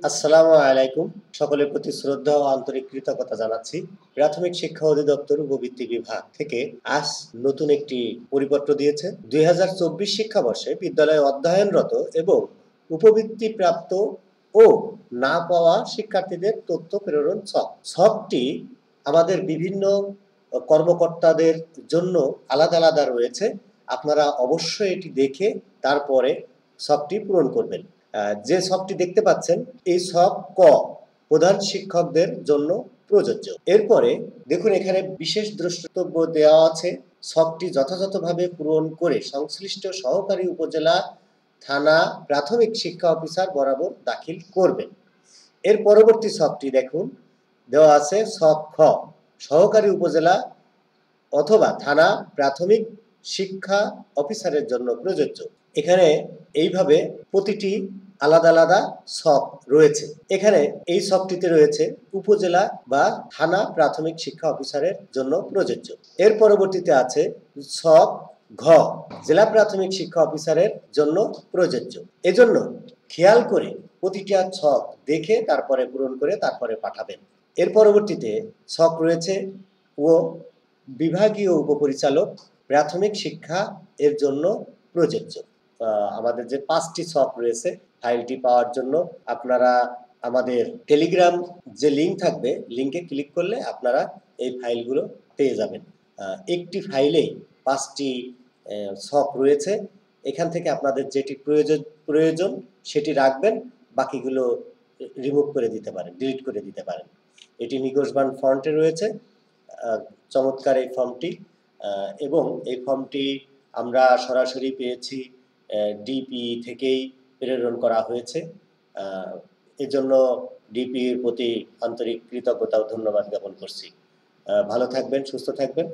আসসালামু আলাইকুম। সকলের প্রতি শ্রদ্ধা ও আন্তরিক কৃতজ্ঞতা জানাচ্ছি। প্রাথমিক শিক্ষা অধিদপ্তর উপবৃত্তি বিভাগ থেকে আজ নতুন একটি পরিপত্র দিয়েছে। ২০২৪ শিক্ষাবর্ষে বিদ্যালয়ে অধ্যয়নরত এবং উপবৃত্তিপ্রাপ্ত ও না পাওয়া শিক্ষার্থীদের তথ্য প্রেরণ ছক। ছকটি আমাদের বিভিন্ন কর্মকর্তাদের জন্য আলাদা আলাদা রয়েছে। আপনারা অবশ্যই এটি দেখে তারপরে ছকটি পূরণ করবেন। যে ছকটি দেখতে পাচ্ছেন এই ছক ক প্রধান শিক্ষকদের জন্য প্রযোজ্য। এরপরে দেখুন এখানে বিশেষ দ্রষ্টব্য দেওয়া আছে। ছকটি যথাযথভাবে পূরণ করে সংশ্লিষ্ট সহকারী উপজেলা থানা প্রাথমিক শিক্ষা অফিসার বরাবর দাখিল করবেন। এর পরবর্তী ছকটি দেখুন দেওয়া আছে ছক খ সহকারী উপজেলা অথবা থানা প্রাথমিক শিক্ষা অফিসারের জন্য প্রযোজ্য। এখানে এইভাবে প্রতিটি আলাদা আলাদা ছক রয়েছে। এখানে এই ছকটিতে রয়েছে উপজেলা বা থানা প্রাথমিক শিক্ষা অফিসারের জন্য প্রযোজ্য। এর পরবর্তীতে আছে ছক ঘ জেলা প্রাথমিক শিক্ষা অফিসারের জন্য প্রযোজ্য। এজন্য খেয়াল করে প্রতিটা ছক দেখে তারপরে পূরণ করে তারপরে পাঠাবেন। এর পরবর্তীতে ছক রয়েছে ও বিভাগীয় উপপরিচালক প্রাথমিক শিক্ষা এর জন্য প্রযোজ্য। আমাদের যে 5টি ছক রয়েছে ফাইলটি পাওয়ার জন্য আপনারা আমাদের টেলিগ্রাম যে লিঙ্ক থাকবে লিঙ্কে ক্লিক করলে আপনারা এই ফাইলগুলো পেয়ে যাবেন। একটি ফাইলে 5টি ছক রয়েছে। এখান থেকে আপনাদের যেটি প্রয়োজন সেটি রাখবেন, বাকিগুলো রিমুভ করে দিতে পারেন, ডিলিট করে দিতে পারেন। এটি নিগোসবান ফন্টে রয়েছে। চমৎকার এই ফর্মটি এবং এই ফর্মটি আমরা সরাসরি পেয়েছি ডিপি থেকেই প্রেরণ করা হয়েছে। এজন্য ডিপির প্রতি আন্তরিক কৃতজ্ঞতা ও ধন্যবাদ জ্ঞাপন করছি। ভালো থাকবেন, সুস্থ থাকবেন।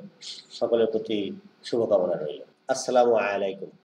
সকলের প্রতি শুভকামনা রইল। আসসালামু আলাইকুম।